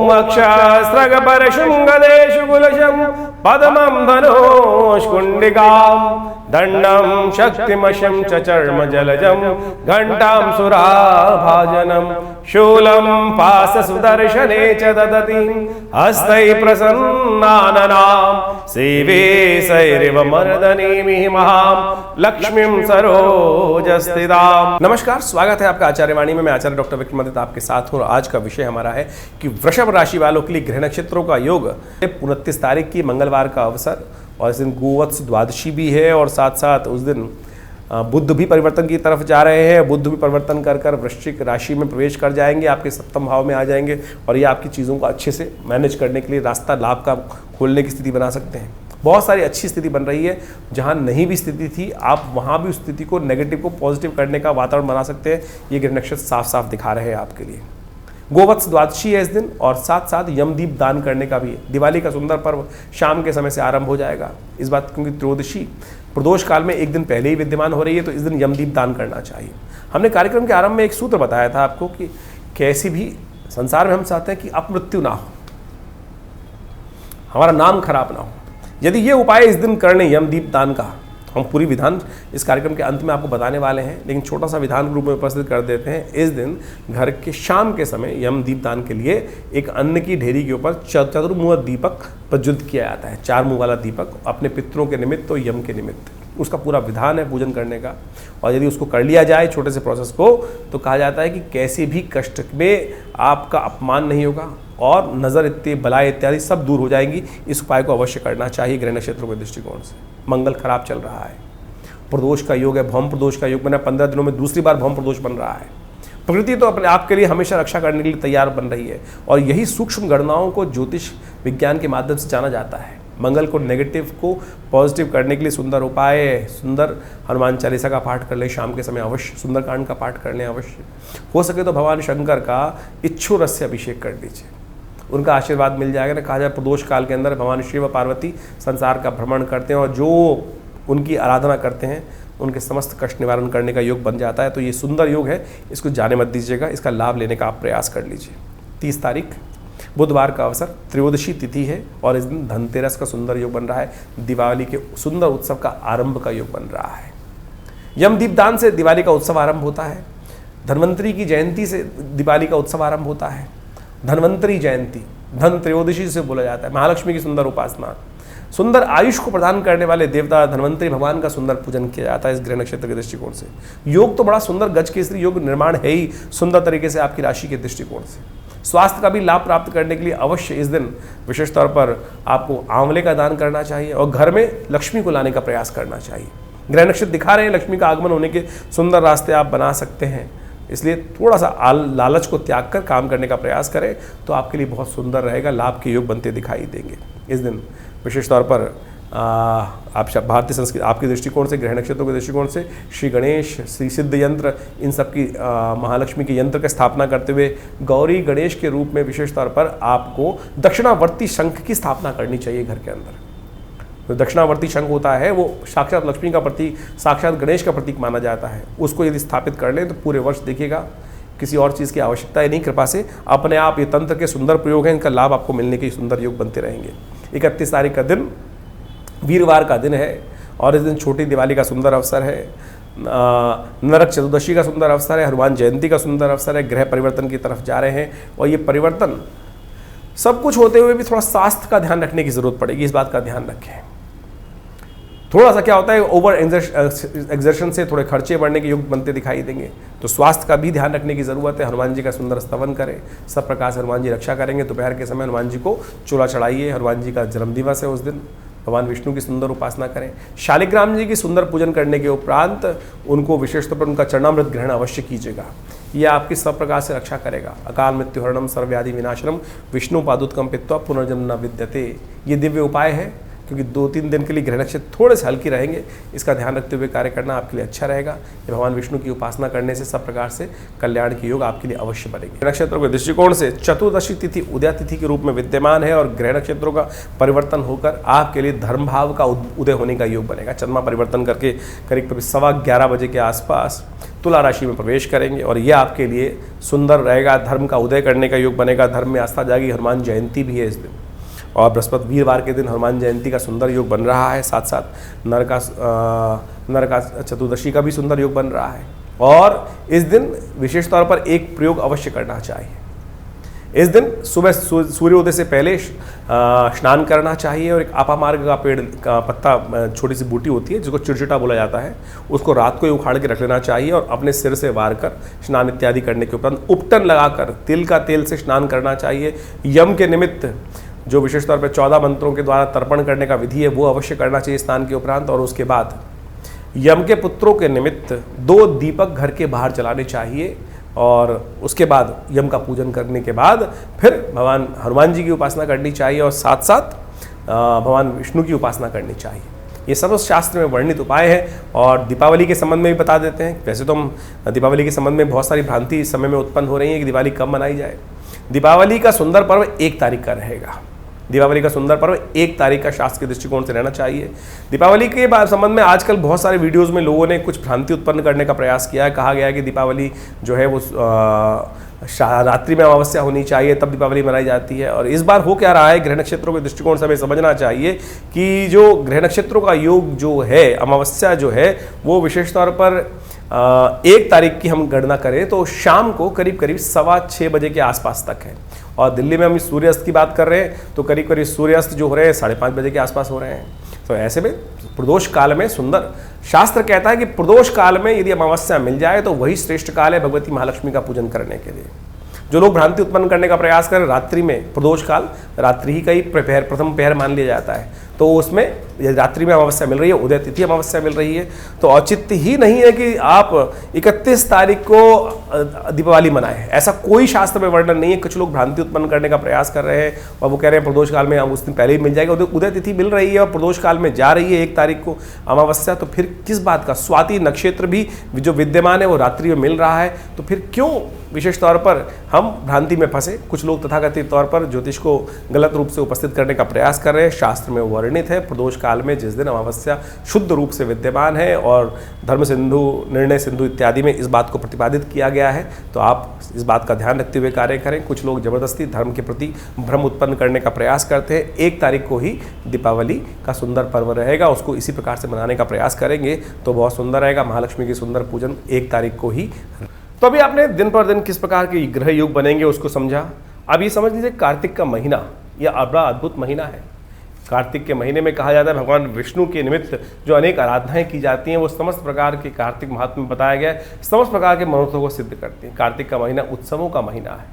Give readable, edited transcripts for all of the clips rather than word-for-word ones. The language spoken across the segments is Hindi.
ओम अक्षस्रगपरशुंगदेशु कुलशं पद्मं धनुष्कुण्डिकां दण्डं शक्तिमशं च चर्म जलजं घण्टां सुराभाजनं शूलं पाशसुदर्शने च ददति हस्तै प्रसन्नाननां सेवे सैरिव मर्दनीमिः महां लक्ष्मीं सरोजस्थितां। नमस्कार, स्वागत है आपका आचार्यवाणी में। मैं आचार्य डॉक्टर विक्रमादित्य आपके साथ हूँ। आज का विषय हमारा है कि वृषभ राशि वालों के लिए ग्रह नक्षत्रों का योग। 29 तारीख की मंगलवार का अवसर और इस दिन गोवत्स द्वादशी भी है और साथ साथ उस दिन बुध भी परिवर्तन की तरफ जा रहे हैं। बुध भी परिवर्तन कर कर वृश्चिक राशि में प्रवेश कर जाएंगे, आपके सप्तम भाव में आ जाएंगे और ये आपकी चीज़ों को अच्छे से मैनेज करने के लिए रास्ता लाभ का खोलने की स्थिति बना सकते हैं। बहुत सारी अच्छी स्थिति बन रही है। जहाँ नहीं भी स्थिति थी आप वहाँ भी उस स्थिति को नेगेटिव को पॉजिटिव करने का वातावरण बना सकते हैं। ये ग्रह नक्षत्र साफ साफ दिखा रहे हैं आपके लिए। गोवत्स द्वादशी है इस दिन और साथ साथ यमदीप दान करने का भी है। दिवाली का सुंदर पर्व शाम के समय से आरंभ हो जाएगा। इस बात क्योंकि त्रयोदशी प्रदोष काल में एक दिन पहले ही विद्यमान हो रही है, तो इस दिन यमदीप दान करना चाहिए। हमने कार्यक्रम के आरंभ में एक सूत्र बताया था आपको कि कैसी भी संसार में हम चाहते हैं कि अपमृत्यु ना हो, हमारा नाम खराब ना हो। यदि ये उपाय इस दिन करने यमदीप दान का, हम पूरी विधान इस कार्यक्रम के अंत में आपको बताने वाले हैं, लेकिन छोटा सा विधान के रूप में उपस्थित कर देते हैं। इस दिन घर के शाम के समय यम दीप दान के लिए एक अन्न की ढेरी के ऊपर चतुर्मुह दीपक प्रज्वलित किया जाता है। 4 मुंह वाला दीपक, अपने पितरों के निमित्त तो यम के निमित्त। उसका पूरा विधान है पूजन करने का। और यदि उसको कर लिया जाए छोटे से प्रोसेस को, तो कहा जाता है कि कैसे भी कष्ट में आपका अपमान नहीं होगा और नज़र इत्ते बलाएं इत्यादि सब दूर हो जाएंगी। इस उपाय को अवश्य करना चाहिए ग्रह नक्षत्रों के दृष्टिकोण से। मंगल खराब चल रहा है, प्रदोष का योग है, भौम प्रदोष का योग बना। 15 दिनों में दूसरी बार भौम प्रदोष बन रहा है। प्रकृति तो अपने आप के लिए हमेशा रक्षा करने के लिए तैयार बन रही है और यही सूक्ष्म गणनाओं को ज्योतिष विज्ञान के माध्यम से जाना जाता है। मंगल को नेगेटिव को पॉजिटिव करने के लिए सुंदर उपाय है। सुंदर हनुमान चालीसा का पाठ कर ले शाम के समय, अवश्य सुंदरकांड का पाठ कर लें। अवश्य हो सके तो भगवान शंकर का इच्छुर से अभिषेक कर दीजिए, उनका आशीर्वाद मिल जाएगा ना। कहा जाए प्रदोष काल के अंदर भगवान शिव व पार्वती संसार का भ्रमण करते हैं और जो उनकी आराधना करते हैं उनके समस्त कष्ट निवारण करने का योग बन जाता है। तो ये सुंदर योग है, इसको जाने मत दीजिएगा, इसका लाभ लेने का आप प्रयास कर लीजिए। 30 तारीख बुधवार का अवसर, त्रयोदशी तिथि है और इस दिन धनतेरस का सुंदर योग बन रहा है। दिवाली के सुंदर उत्सव का आरंभ का योग बन रहा है। यमदीप दान से दिवाली का उत्सव आरंभ होता है। धन्वंतरी की जयंती से दिवाली का उत्सव आरंभ होता है। धन्वंतरी जयंती धन त्रयोदशी से बोला जाता है। महालक्ष्मी की सुंदर उपासना, सुंदर आयुष को प्रदान करने वाले देवता धन्वंतरी भगवान का सुंदर पूजन किया जाता है इस ग्रह नक्षत्र के दृष्टिकोण से। योग तो बड़ा सुंदर गज केसरी योग निर्माण है ही सुंदर तरीके से आपकी राशि के दृष्टिकोण से। स्वास्थ्य का भी लाभ प्राप्त करने के लिए अवश्य इस दिन विशेष तौर पर आपको आंवले का दान करना चाहिए और घर में लक्ष्मी को लाने का प्रयास करना चाहिए। ग्रह नक्षत्र दिखा रहे हैं लक्ष्मी का आगमन होने के सुंदर रास्ते आप बना सकते हैं, इसलिए थोड़ा सा लालच को त्याग कर काम करने का प्रयास करें तो आपके लिए बहुत सुंदर रहेगा। लाभ के योग बनते दिखाई देंगे इस दिन। विशेष तौर पर आप भारतीय संस्कृति आपके दृष्टिकोण से, ग्रह नक्षत्रों के दृष्टिकोण से श्री गणेश, श्री सिद्ध यंत्र, इन सब की महालक्ष्मी के यंत्र की स्थापना करते हुए गौरी गणेश के रूप में विशेष तौर पर आपको दक्षिणावर्ती शंख की स्थापना करनी चाहिए घर के अंदर। तो दक्षिणावर्ती शंख होता है वो साक्षात लक्ष्मी का प्रतीक, साक्षात गणेश का प्रतीक माना जाता है। उसको यदि स्थापित कर लें तो पूरे वर्ष देखिएगा किसी और चीज़ की आवश्यकता ही नहीं। कृपा से अपने आप ये तंत्र के सुंदर प्रयोग हैं, इनका लाभ आपको मिलने के सुंदर योग बनते रहेंगे। 31 तारीख का दिन वीरवार का दिन है और इस दिन छोटी दिवाली का सुंदर अवसर है। नरक चतुर्दशी का सुंदर अवसर है। हनुमान जयंती का सुंदर अवसर है। ग्रह परिवर्तन की तरफ जा रहे हैं और ये परिवर्तन सब कुछ होते हुए भी थोड़ा स्वास्थ्य का ध्यान रखने की जरूरत पड़ेगी। इस बात का ध्यान रखें। थोड़ा सा क्या होता है ओवर एक्सर्शन से थोड़े खर्चे बढ़ने के योग बनते दिखाई देंगे, तो स्वास्थ्य का भी ध्यान रखने की ज़रूरत है। हनुमान जी का सुंदर स्तवन करें, सब प्रकार से हनुमान जी रक्षा करेंगे। दोपहर के समय हनुमान जी को चूल्हा चढ़ाइए। हनुमान जी का जन्मदिवस है, उस दिन भगवान विष्णु की सुंदर उपासना करें। शालिग्राम जी की सुंदर पूजन करने के उपरांत उनको विशेष तौर पर उनका चरणामृत ग्रहण अवश्य कीजिएगा। यह आपकी सब प्रकार से रक्षा करेगा। अकाल मृत्युहरणम सर्वव्याधि विनाशनम विष्णु पादुत्कम पित्वा पुनर्जन्म न विद्यते, ये दिव्य उपाय है। क्योंकि 2-3 दिन के लिए ग्रह नक्षत्र थोड़े से हल्के रहेंगे। इसका ध्यान रखते हुए कार्य करना आपके लिए अच्छा रहेगा। ये भगवान विष्णु की उपासना करने से सब प्रकार से कल्याण के योग आपके लिए अवश्य बनेंगे। नक्षत्रों के दृष्टिकोण से चतुर्दशी तिथि उदया तिथि के रूप में विद्यमान है और ग्रह नक्षत्रों का परिवर्तन होकर आपके लिए धर्म भाव का उदय होने का योग बनेगा। चंद्रमा परिवर्तन करके करीब 11:15 बजे के आसपास तुला राशि में प्रवेश करेंगे और यह आपके लिए सुंदर रहेगा। धर्म का उदय करने का योग बनेगा। धर्म में आस्था जागी। हनुमान जयंती भी है इस दिन और बृहस्पति वीरवार के दिन हनुमान जयंती का सुंदर योग बन रहा है। साथ साथ नरका चतुर्दशी का भी सुंदर योग बन रहा है और इस दिन विशेष तौर पर एक प्रयोग अवश्य करना चाहिए। इस दिन सुबह सूर्योदय से पहले स्नान करना चाहिए और एक आपामार्ग का पेड़ का पत्ता, छोटी सी बूटी होती है जिसको चिड़चिटा बोला जाता है, उसको रात को ही उखाड़ के रख लेना चाहिए और अपने सिर से वार कर स्नान इत्यादि करने के उपरांत उपटन लगाकर तिल का तेल से स्नान करना चाहिए। यम के निमित्त जो विशेष तौर पर 14 मंत्रों के द्वारा तर्पण करने का विधि है वो अवश्य करना चाहिए स्नान के उपरांत। और उसके बाद यम के पुत्रों के निमित्त 2 दीपक घर के बाहर जलाने चाहिए और उसके बाद यम का पूजन करने के बाद फिर भगवान हनुमान जी की उपासना करनी चाहिए और साथ साथ भगवान विष्णु की उपासना करनी चाहिए। ये सब शास्त्र में वर्णित उपाय हैं और दीपावली के संबंध में भी बता देते हैं। वैसे तो हम दीपावली के संबंध में बहुत सारी भ्रांति इस समय में उत्पन्न हो रही है कि दिवाली कब मनाई जाए। दीपावली का सुंदर पर्व 1 तारीख का रहेगा। दीपावली का सुंदर पर्व 1 तारीख का शास्त्र के दृष्टिकोण से रहना चाहिए। दीपावली के संबंध में आजकल बहुत सारे वीडियोस में लोगों ने कुछ भ्रांति उत्पन्न करने का प्रयास किया है। कहा गया है कि दीपावली जो है वो रात्रि में अमावस्या होनी चाहिए तब दीपावली मनाई जाती है। और इस बार हो क्या रहा है, ग्रह नक्षत्रों के दृष्टिकोण से हमें समझना चाहिए कि जो ग्रह नक्षत्रों का योग जो है, अमावस्या जो है वो विशेष तौर पर 1 तारीख की हम गणना करें तो शाम को करीब 6:15 बजे के आसपास तक है और दिल्ली में हम सूर्यास्त की बात कर रहे हैं तो करीब सूर्यास्त जो हो रहे हैं 5:30 बजे के आसपास हो रहे हैं। तो ऐसे में प्रदोष काल में सुंदर, शास्त्र कहता है कि प्रदोष काल में यदि अमावस्या मिल जाए तो वही श्रेष्ठ काल है भगवती महालक्ष्मी का पूजन करने के लिए। जो लोग भ्रांति उत्पन्न करने का प्रयास करें रात्रि में, प्रदोष काल रात्रि ही का ही प्रथम पहर मान लिया जाता है, तो उसमें रात्रि में अमावस्या मिल रही है, उदय तिथि अमावस्या मिल रही है, तो औचित्य ही नहीं है कि आप 31 तारीख को दीपावली मनाएं। ऐसा कोई शास्त्र में वर्णन नहीं है। कुछ लोग भ्रांति उत्पन्न करने का प्रयास कर रहे हैं और वो कह रहे हैं प्रदोष काल में हम उस दिन पहले ही मिल जाएगा। उदय तिथि मिल रही है और प्रदोष काल में जा रही है 1 तारीख को अमावस्या, तो फिर किस बात का? स्वाति नक्षत्र भी जो विद्यमान है वो रात्रि में मिल रहा है, तो फिर क्यों विशेष तौर पर हम भ्रांति में फंसे? कुछ लोग तथाकथित तौर पर ज्योतिष को गलत रूप से उपस्थित करने का प्रयास कर रहे हैं। शास्त्र में वर्णित है प्रदोष काल में जिस दिन अमावस्या शुद्ध रूप से विद्यमान है और धर्म सिंधु, निर्णय सिंधु इत्यादि में इस बात को प्रतिपादित किया गया है, तो आप इस बात का ध्यान रखते हुए कार्य करें। कुछ लोग जबरदस्ती धर्म के प्रति भ्रम उत्पन्न करने का प्रयास करते हैं। 1 तारीख को ही दीपावली का सुंदर पर्व रहेगा, उसको इसी प्रकार से मनाने का प्रयास करेंगे तो बहुत सुंदर रहेगा। महालक्ष्मी की सुंदर पूजन 1 तारीख को ही। तो अभी आपने दिन पर दिन किस प्रकार के ग्रह योग बनेंगे उसको समझा। अब ये समझ लीजिए कार्तिक का महीना यह बड़ा अद्भुत महीना है। कार्तिक के महीने में कहा जाता है भगवान विष्णु के निमित्त जो अनेक आराधनाएं की जाती हैं वो समस्त प्रकार के कार्तिक महात्म्य में बताया गया है, समस्त प्रकार के मनोरथों को सिद्ध करती हैं। कार्तिक का महीना उत्सवों का महीना है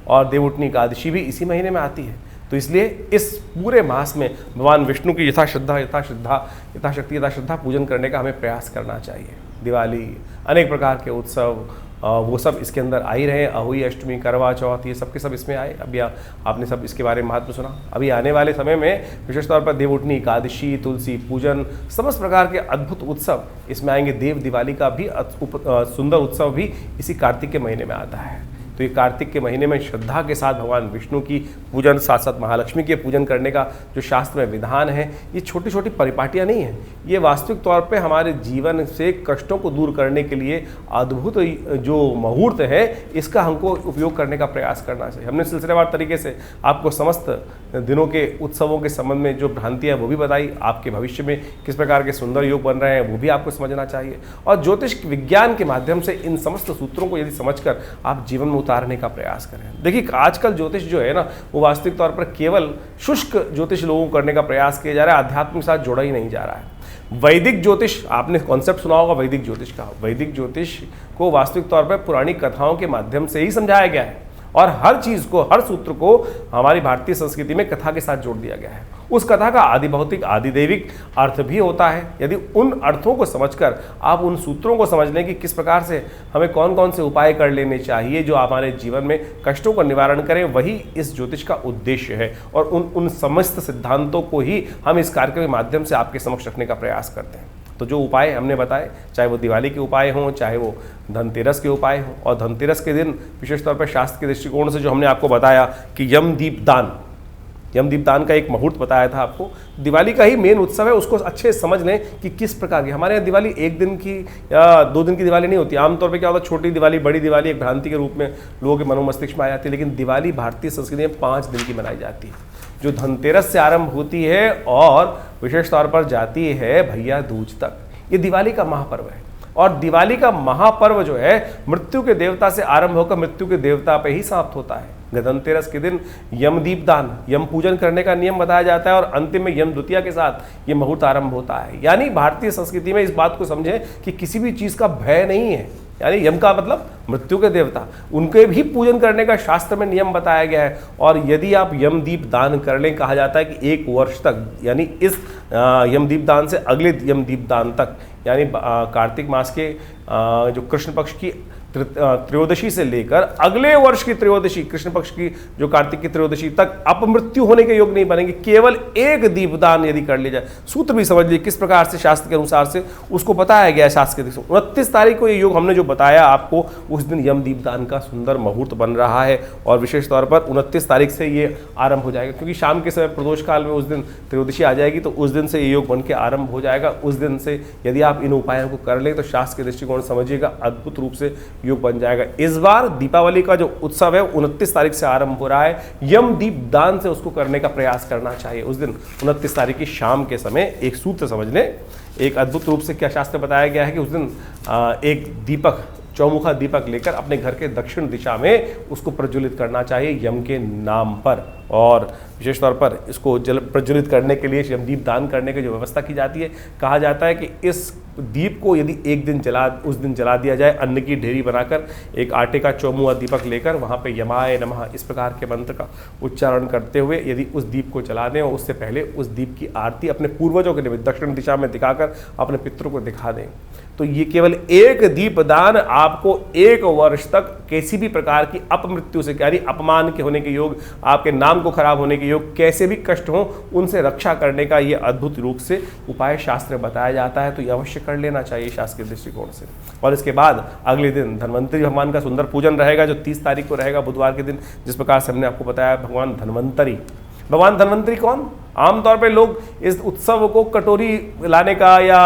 और देवउठनी एकादशी भी इसी महीने में आती है, तो इसलिए इस पूरे मास में भगवान विष्णु की यथाशक्ति पूजन करने का हमें प्रयास करना चाहिए। दिवाली, अनेक प्रकार के उत्सव वो सब इसके अंदर आ ही रहे। अहोई अष्टमी, करवा चौथ, ये सब के सब इसमें आए। अभी आपने सब इसके बारे में महत्व सुना। अभी आने वाले समय में विशेष तौर पर देवउठनी एकादशी, तुलसी पूजन, समस्त प्रकार के अद्भुत उत्सव इसमें आएंगे। देव दिवाली का भी सुंदर उत्सव भी इसी कार्तिक के महीने में आता है। तो ये कार्तिक के महीने में श्रद्धा के साथ भगवान विष्णु की पूजन, साथ साथ महालक्ष्मी के पूजन करने का जो शास्त्र में विधान है, ये छोटी छोटी परिपाटियाँ नहीं हैं, ये वास्तविक तौर पे हमारे जीवन से कष्टों को दूर करने के लिए अद्भुत जो मुहूर्त है, इसका हमको उपयोग करने का प्रयास करना चाहिए। हमने सिलसिलेवार तरीके से आपको समस्त दिनों के उत्सवों के संबंध में जो भ्रांतियाँ वो भी बताई, आपके भविष्य में किस प्रकार के सुंदर योग बन रहे हैं वो भी आपको समझना चाहिए। और ज्योतिष विज्ञान के माध्यम से इन समस्त सूत्रों को यदि समझकर आप जीवन में उतारने का प्रयास करें। देखिए आजकल ज्योतिष जो है ना वो वास्तविक तौर पर केवल शुष्क ज्योतिष लोगों को करने का प्रयास किया जा रहा है, आध्यात्म के साथ जोड़ा ही नहीं जा रहा है। वैदिक ज्योतिष, आपने कॉन्सेप्ट सुना होगा वैदिक ज्योतिष का। वैदिक ज्योतिष को वास्तविक तौर पर पुरानी कथाओं के माध्यम से ही समझाया गया है और हर चीज को, हर सूत्र को हमारी भारतीय संस्कृति में कथा के साथ जोड़ दिया गया है। उस कथा का आदि भौतिक आदि दैविक अर्थ भी होता है। यदि उन अर्थों को समझकर आप उन सूत्रों को समझ लें कि किस प्रकार से हमें कौन कौन से उपाय कर लेने चाहिए जो हमारे जीवन में कष्टों का निवारण करें, वही इस ज्योतिष का उद्देश्य है। और उन समस्त सिद्धांतों को ही हम इस कार्यक्रम के माध्यम से आपके समक्ष रखने का प्रयास करते हैं। तो जो उपाय हमने बताए, चाहे वो दिवाली के उपाय हों, चाहे वो धनतेरस के उपाय हों, और धनतेरस के दिन विशेष तौर पर शास्त्र के दृष्टिकोण से जो हमने आपको बताया कि यमदीप दान का एक मुहूर्त बताया था आपको। दिवाली का ही मेन उत्सव है, उसको अच्छे से समझ लें कि किस प्रकार की हमारे यहाँ दिवाली 1 दिन की या 2 दिन की दिवाली नहीं होती। आमतौर पे क्या होता है, छोटी दिवाली बड़ी दिवाली एक भ्रांति के रूप में लोगों के मनोमस्तिष्क में आ जाती है, लेकिन दिवाली भारतीय संस्कृति में 5 दिन की मनाई जाती है, जो धनतेरस से आरंभ होती है और विशेष तौर पर जाती है भैया दूज तक। ये दिवाली का महापर्व है, और दिवाली का महापर्व जो है मृत्यु के देवता से आरंभ होकर मृत्यु के देवता पे ही समाप्त होता है। धनतेरस के दिन यमदीप दान, यम पूजन करने का नियम बताया जाता है, और अंतिम में यम द्वितीया के साथ ये मुहूर्त आरंभ होता है। यानी भारतीय संस्कृति में इस बात को समझें कि किसी भी चीज का भय नहीं है। यानी यम का मतलब मृत्यु के देवता, उनके भी पूजन करने का शास्त्र में नियम बताया गया है। और यदि आप यमदीप दान कर लें, कहा जाता है कि 1 वर्ष तक, यानी इस यमदीप दान से अगले यमदीप दान तक, यानी कार्तिक मास के जो कृष्ण पक्ष की त्रयोदशी से लेकर अगले वर्ष की त्रयोदशी, कृष्ण पक्ष की जो कार्तिक की त्रयोदशी तक अपमृत्यु होने के योग नहीं बनेंगे। केवल 1 दीपदान यदि कर लिया जाए, सूत्र भी समझ लीजिए किस प्रकार से शास्त्र के अनुसार से उसको बताया गया है। शास्त्र के 29 तारीख को ये योग हमने जो बताया आपको, उस दिन यम दीपदान का सुंदर मुहूर्त बन रहा है, और विशेष तौर पर 29 तारीख से ये आरंभ हो जाएगा, क्योंकि शाम के समय प्रदोष काल में उस दिन त्रयोदशी आ जाएगी, तो उस दिन से ये योग बन के आरंभ हो जाएगा। उस दिन से यदि आप इन उपायों को कर लें तो शास्त्र के दृष्टिकोण समझिएगा अद्भुत रूप से योग बन जाएगा। इस बार दीपावली का जो उत्सव है 29 तारीख से आरंभ हो रहा है। यम दीप दान से उसको करने का प्रयास करना चाहिए। उस दिन 29 तारीख की शाम के समय एक सूत्र समझ लें, एक अद्भुत रूप से क्या शास्त्र बताया गया है कि उस दिन एक दीपक, चौमुखा दीपक लेकर अपने घर के दक्षिण दिशा में उसको प्रज्वलित करना चाहिए यम के नाम पर। और विशेष तौर पर इसको प्रज्वलित करने के लिए यमदीप दान करने की जो व्यवस्था की जाती है, कहा जाता है कि इस दीप को यदि उस दिन जला दिया जाए, अन्न की ढेरी बनाकर एक आटे का चौमुआ दीपक लेकर वहाँ पे यमाय नमः इस प्रकार के मंत्र का उच्चारण करते हुए यदि उस दीप को जला दें, और उससे पहले उस दीप की आरती अपने पूर्वजों के निमित्त दक्षिण दिशा में दिखाकर अपने पितरों को दिखा दें, तो ये केवल 1 दीपदान आपको 1 वर्ष तक किसी भी प्रकार की अपमृत्यु से, यानी अपमान के होने के योग, आपके नाम को खराब होने के योग, कैसे भी कष्ट हो उनसे रक्षा करने का ये अद्भुत रूप से उपाय शास्त्र बताया जाता है। तो ये अवश्य कर लेना चाहिए शास्त्र के दृष्टिकोण से। और इसके बाद अगले दिन धन्वंतरी भगवान का सुंदर पूजन रहेगा, जो 30 तारीख को रहेगा बुधवार के दिन। जिस प्रकार से हमने आपको बताया, भगवान धन्वंतरी कौन? आमतौर पे लोग इस उत्सव को कटोरी लाने का या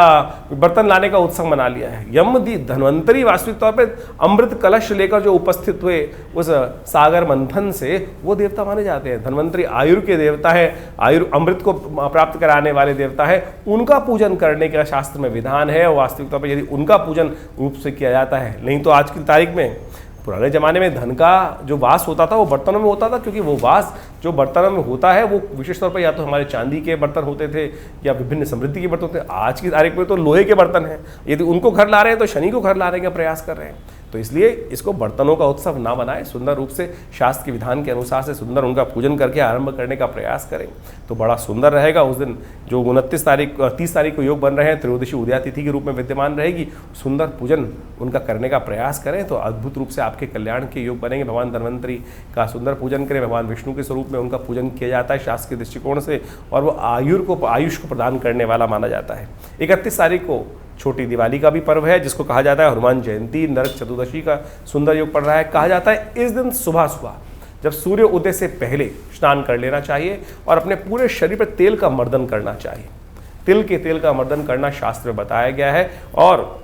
बर्तन लाने का उत्सव मना लिया है। धन्वंतरी वास्तविक तौर पे अमृत कलश लेकर जो उपस्थित हुए उस सागर मंथन से, वो देवता माने जाते हैं। धन्वंतरी आयुर के देवता है, अमृत को प्राप्त कराने वाले देवता है, उनका पूजन करने का शास्त्र में विधान है। और वास्तविक तौर पर यदि उनका पूजन रूप से किया जाता है, नहीं तो आज की तारीख में, पुराने ज़माने में धन का जो वास होता था वो बर्तनों में होता था, क्योंकि वो वास जो बर्तनों में होता है वो विशेष तौर पर या तो हमारे चांदी के बर्तन होते थे या विभिन्न समृद्धि के बर्तन होते थे। आज की तारीख में तो लोहे के बर्तन हैं। यदि उनको घर ला रहे हैं तो शनि को घर लाने का प्रयास कर रहे हैं। तो इसलिए इसको बर्तनों का उत्सव ना बनाएं, सुंदर रूप से शास्त्र के विधान के अनुसार से सुंदर उनका पूजन करके आरंभ करने का प्रयास करें, तो बड़ा सुंदर रहेगा। उस दिन जो 30 तारीख को योग बन रहे हैं, त्रयोदशी उदया तिथि के रूप में विद्यमान रहेगी, सुंदर पूजन उनका करने का प्रयास करें, तो अद्भुत रूप से आपके कल्याण के योग बनेंगे। भगवान धन्वंतरी का सुंदर पूजन करें। भगवान विष्णु के स्वरूप में उनका पूजन किया जाता है शास्त्र के दृष्टिकोण से, और वो आयुष को प्रदान करने वाला माना जाता है। 31 तारीख को छोटी दिवाली का भी पर्व है, जिसको कहा जाता है हनुमान जयंती। नरक चतुर्दशी का सुंदर योग पड़ रहा है। कहा जाता है इस दिन सुबह जब सूर्य उदय से पहले स्नान कर लेना चाहिए और अपने पूरे शरीर पर तेल का मर्दन करना चाहिए। तिल के तेल का मर्दन करना शास्त्र में बताया गया है। और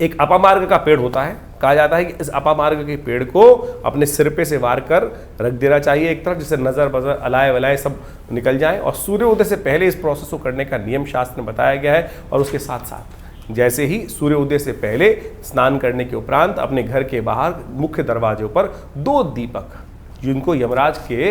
एक अपामार्ग का पेड़ होता है, कहा जाता है कि इस अपामार्ग के पेड़ को अपने सिर पे से वार कर रख देना चाहिए एक तरफ, जिससे नज़र बजर अलाय वलाय सब निकल जाए। और सूर्य उदय से पहले इस प्रोसेस को करने का नियम शास्त्र में बताया गया है। और उसके साथ साथ जैसे ही सूर्य उदय से पहले स्नान करने के उपरांत अपने घर के बाहर मुख्य दरवाजे पर 2 दीपक, जिनको यमराज के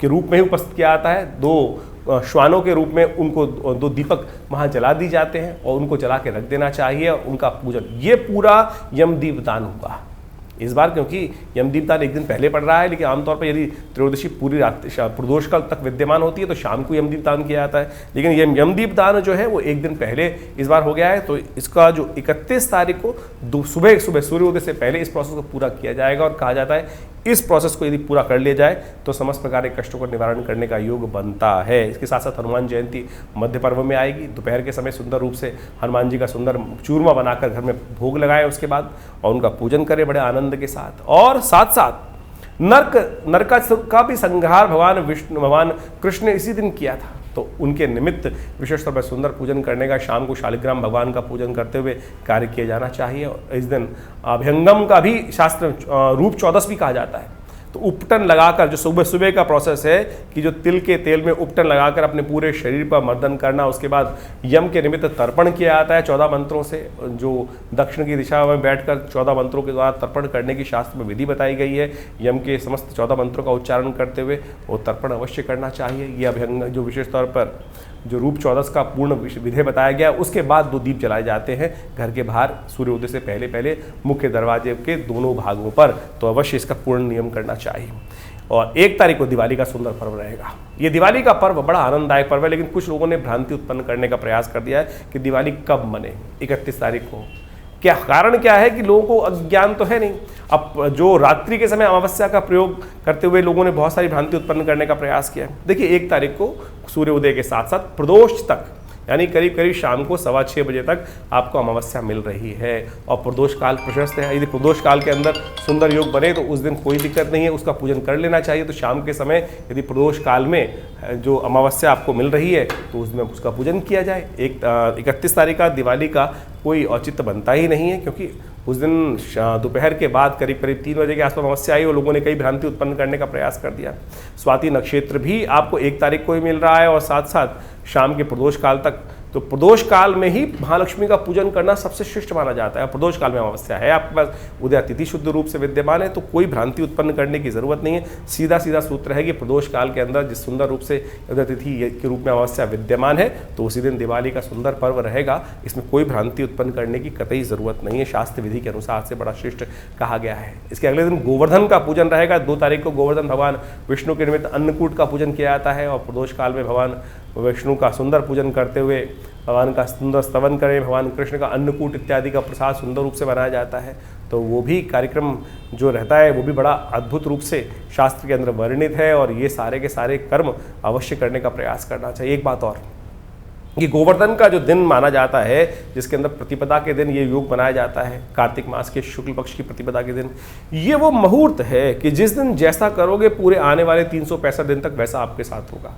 रूप में ही उपस्थित किया जाता है, 2 श्वानों के रूप में उनको 2 दीपक वहाँ जला दी जाते हैं और उनको जला के रख देना चाहिए। और उनका पूजन, ये पूरा यमदीप दान होगा। इस बार क्योंकि यमदीपदान एक दिन पहले पड़ रहा है, लेकिन आमतौर पर यदि त्रयोदशी पूरी रात प्रदोष काल तक विद्यमान होती है तो शाम को यमदीपदान किया जाता है, लेकिन ये यमदीपदान जो है वो एक दिन पहले इस बार हो गया है। तो इसका जो 31 तारीख को सुबह सूर्योदय से पहले इस प्रोसेस को पूरा किया जाएगा, और कहा जाता है इस प्रोसेस को यदि पूरा कर लिया जाए तो समस्त प्रकार के कष्टों का निवारण करने का योग बनता है। इसके साथ साथ हनुमान जयंती मध्य पर्व में आएगी। दोपहर के समय सुंदर रूप से हनुमान जी का सुंदर चूरमा बनाकर घर में भोग लगाएं उसके बाद, और उनका पूजन करें बड़े आनंद के साथ। और साथ साथ नरक का भी संहार भगवान कृष्ण ने इसी दिन किया था, तो उनके निमित्त विशेष तौर पर सुंदर पूजन करने का, शाम को शालिग्राम भगवान का पूजन करते हुए कार्य किया जाना चाहिए। और इस दिन अभ्यंगम का भी शास्त्र रूप चौदस भी कहा जाता है। तो उपटन लगाकर, जो सुबह सुबह का प्रोसेस है कि जो तिल के तेल में उपटन लगाकर अपने पूरे शरीर पर मर्दन करना, उसके बाद यम के निमित्त तर्पण किया जाता है 14 मंत्रों से, जो दक्षिण की दिशा में बैठकर 14 मंत्रों के द्वारा तर्पण करने की शास्त्र में विधि बताई गई है। यम के समस्त 14 मंत्रों का उच्चारण करते हुए वो तर्पण अवश्य करना चाहिए। ये अभ्यंग जो विशेष तौर पर जो रूप चौदस का पूर्ण विधि बताया गया, उसके बाद 2 दीप जलाए जाते हैं घर के बाहर सूर्योदय से पहले पहले मुख्य दरवाजे के दोनों भागों पर। तो अवश्य इसका पूर्ण नियम करना चाहिए। और 1 तारीख को दिवाली का सुंदर पर्व रहेगा। ये दिवाली का पर्व बड़ा आनंददायक पर्व है, लेकिन कुछ लोगों ने भ्रांति उत्पन्न करने का प्रयास कर दिया है कि दिवाली कब मने, 31 तारीख को। क्या कारण क्या है कि लोगों को अज्ञान तो है नहीं। अब जो रात्रि के समय अमावस्या का प्रयोग करते हुए लोगों ने बहुत सारी भ्रांति उत्पन्न करने का प्रयास किया। देखिए 1 तारीख को सूर्योदय के साथ साथ प्रदोष तक, यानी करीब करीब शाम को 6:15 बजे तक आपको अमावस्या मिल रही है, और प्रदोष काल प्रशस्त है। यदि प्रदोष काल के अंदर सुंदर योग बने तो उस दिन कोई दिक्कत नहीं है, उसका पूजन कर लेना चाहिए। तो शाम के समय यदि प्रदोष काल में जो अमावस्या आपको मिल रही है तो उसमें उसका पूजन किया जाए। 31 तारीख का दिवाली का कोई औचित्य बनता ही नहीं है, क्योंकि उस दिन दोपहर के बाद करीब करीब 3 बजे के आसपास अमावस्या आई और लोगों ने कई भ्रांति उत्पन्न करने का प्रयास कर दिया। स्वाति नक्षत्र भी आपको 1 तारीख को ही मिल रहा है, और साथ साथ शाम के प्रदोष काल तक। तो प्रदोष काल में ही महालक्ष्मी का पूजन करना सबसे श्रेष्ठ माना जाता है। प्रदोष काल में अमावस्या है आपके पास, उदय तिथि शुद्ध रूप से विद्यमान है, तो कोई भ्रांति उत्पन्न करने की जरूरत नहीं है। सीधा सीधा सूत्र है कि प्रदोष काल के अंदर जिस सुंदर रूप से उदय तिथि के रूप में अमावस्या विद्यमान है, तो उसी दिन दिवाली का सुंदर पर्व रहेगा। इसमें कोई भ्रांति उत्पन्न करने की कतई जरूरत नहीं है, शास्त्र विधि के अनुसार से बड़ा श्रेष्ठ कहा गया है। इसके अगले दिन गोवर्धन का पूजन रहेगा। 2 तारीख को गोवर्धन भगवान विष्णु के निमित्त अन्नकूट का पूजन किया जाता है, और प्रदोष काल में भगवान विष्णु का सुंदर पूजन करते हुए भगवान का सुंदर स्तवन करें। भगवान कृष्ण का अन्नकूट इत्यादि का प्रसाद सुंदर रूप से बनाया जाता है। तो वो भी कार्यक्रम जो रहता है वो भी बड़ा अद्भुत रूप से शास्त्र के अंदर वर्णित है, और ये सारे के सारे कर्म अवश्य करने का प्रयास करना चाहिए। एक बात और, ये गोवर्धन का जो दिन माना जाता है, जिसके अंदर प्रतिपदा के दिन ये योग बनाया जाता है, कार्तिक मास के शुक्ल पक्ष की प्रतिपदा के दिन, ये वो मुहूर्त है कि जिस दिन जैसा करोगे पूरे आने वाले 365 दिन तक वैसा आपके साथ होगा।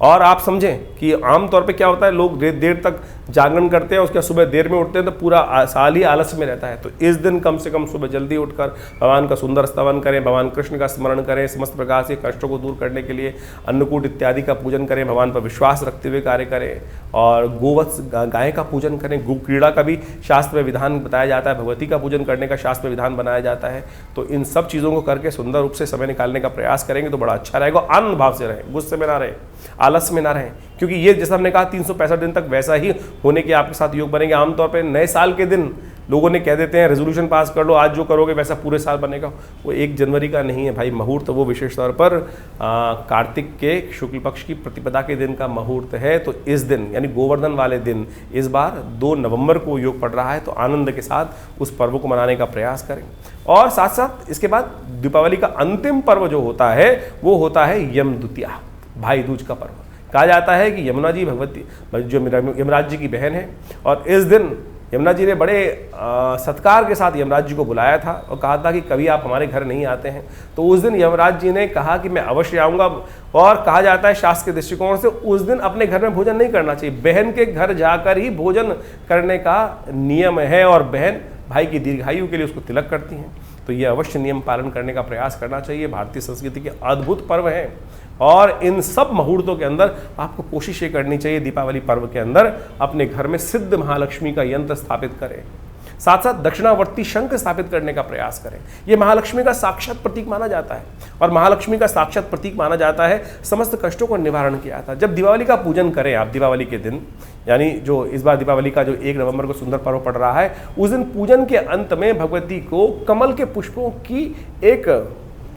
और आप समझें कि आमतौर पे क्या होता है, लोग देर तक जागरण करते हैं, उसके सुबह देर में उठते हैं, तो पूरा साल ही आलस्य में रहता है। तो इस दिन कम से कम सुबह जल्दी उठकर भगवान का सुंदर स्तवन करें, भगवान कृष्ण का स्मरण करें, समस्त प्रकार से कष्टों को दूर करने के लिए अन्नकूट इत्यादि का पूजन करें, भगवान पर विश्वास रखते हुए कार्य करें, और गोवत्स गाय का पूजन करें। गो क्रीड़ा का भी शास्त्र में विधान बताया जाता है, भगवती का पूजन करने का शास्त्र में विधान बनाया जाता है। तो इन सब चीज़ों को करके सुंदर रूप से समय निकालने का प्रयास करेंगे तो बड़ा अच्छा रहेगा। आनंद भाव से रहें, गुस्से में ना रहें, आलस में ना रहें, क्योंकि ये जैसा हमने कहा 365 दिन तक वैसा ही होने के आपके साथ योग बनेंगे। आमतौर पे नए साल के दिन लोगों ने कह देते हैं रेजोल्यूशन पास कर लो, आज जो करोगे वैसा पूरे साल बनेगा। वो 1 जनवरी का नहीं है भाई मुहूर्त, वो विशेष तौर पर कार्तिक के शुक्ल पक्ष की प्रतिपदा के दिन का मुहूर्त है। तो इस दिन यानी गोवर्धन वाले दिन इस बार 2 नवंबर को योग पड़ रहा है, तो आनंद के साथ उस पर्व को मनाने का प्रयास करें। और साथ साथ इसके बाद दीपावली का अंतिम पर्व जो होता है वो होता है यम द्वितीया, भाई दूज का पर्व। कहा जाता है कि यमुना जी भगवती जो यमराज जी की बहन है, और इस दिन यमुना जी ने बड़े सत्कार के साथ यमराज जी को बुलाया था और कहा था कि कभी आप हमारे घर नहीं आते हैं। तो उस दिन यमराज जी ने कहा कि मैं अवश्य आऊँगा, और कहा जाता है शास्त्र के दृष्टिकोण से उस दिन अपने घर में भोजन नहीं करना चाहिए, बहन के घर जाकर ही भोजन करने का नियम है, और बहन भाई की दीर्घायु के लिए उसको तिलक करती हैं। तो ये अवश्य नियम पालन करने का प्रयास करना चाहिए। भारतीय संस्कृति के अद्भुत पर्व हैं, और इन सब मुहूर्तों के अंदर आपको कोशिश ये करनी चाहिए दीपावली पर्व के अंदर अपने घर में सिद्ध महालक्ष्मी का यंत्र स्थापित करें। साथ साथ दक्षिणावर्ती शंख स्थापित करने का प्रयास करें। ये महालक्ष्मी का साक्षात प्रतीक माना जाता है और महालक्ष्मी का साक्षात प्रतीक माना जाता है समस्त कष्टों को निवारण किया था। जब दीपावली का पूजन करें आप, दीपावली के दिन, यानी जो इस बार दीपावली का जो 1 नवंबर को सुंदर पर्व पड़ रहा है, उस दिन पूजन के अंत में भगवती को कमल के पुष्पों की एक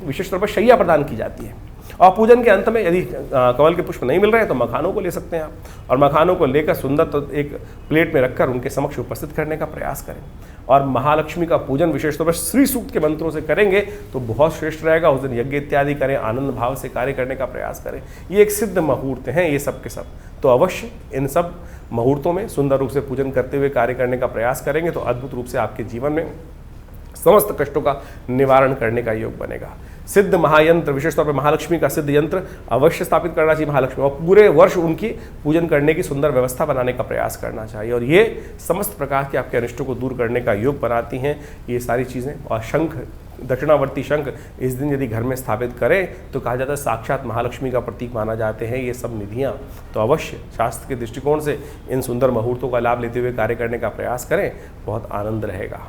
विशेष तौर पर शैया प्रदान की जाती है। और पूजन के अंत में यदि कमल के पुष्प नहीं मिल रहे हैं तो मखानों को ले सकते हैं आप, और मखानों को लेकर सुंदर तो एक प्लेट में रखकर उनके समक्ष उपस्थित करने का प्रयास करें। और महालक्ष्मी का पूजन विशेष तौर पर श्री सूक्त के मंत्रों से करेंगे तो बहुत श्रेष्ठ रहेगा। उस दिन यज्ञ इत्यादि करें, आनंद भाव से कार्य करने का प्रयास करें। ये एक सिद्ध मुहूर्त हैं ये सब के सब, तो अवश्य इन सब मुहूर्तों में सुंदर रूप से पूजन करते हुए कार्य करने का प्रयास करेंगे तो अद्भुत रूप से आपके जीवन में समस्त कष्टों का निवारण करने का योग बनेगा। सिद्ध महायंत्र, विशेष तौर पर महालक्ष्मी का सिद्ध यंत्र अवश्य स्थापित करना चाहिए महालक्ष्मी, और पूरे वर्ष उनकी पूजन करने की सुंदर व्यवस्था बनाने का प्रयास करना चाहिए। और ये समस्त प्रकार के आपके अनिष्टों को दूर करने का योग बनाती हैं ये सारी चीज़ें। और शंख, दक्षिणावर्ती शंख इस दिन यदि घर में स्थापित करें तो कहा जाता है साक्षात महालक्ष्मी का प्रतीक माना जाते हैं ये सब निधियाँ। तो अवश्य शास्त्र के दृष्टिकोण से इन सुंदर मुहूर्तों का लाभ लेते हुए कार्य करने का प्रयास करें, बहुत आनंद रहेगा।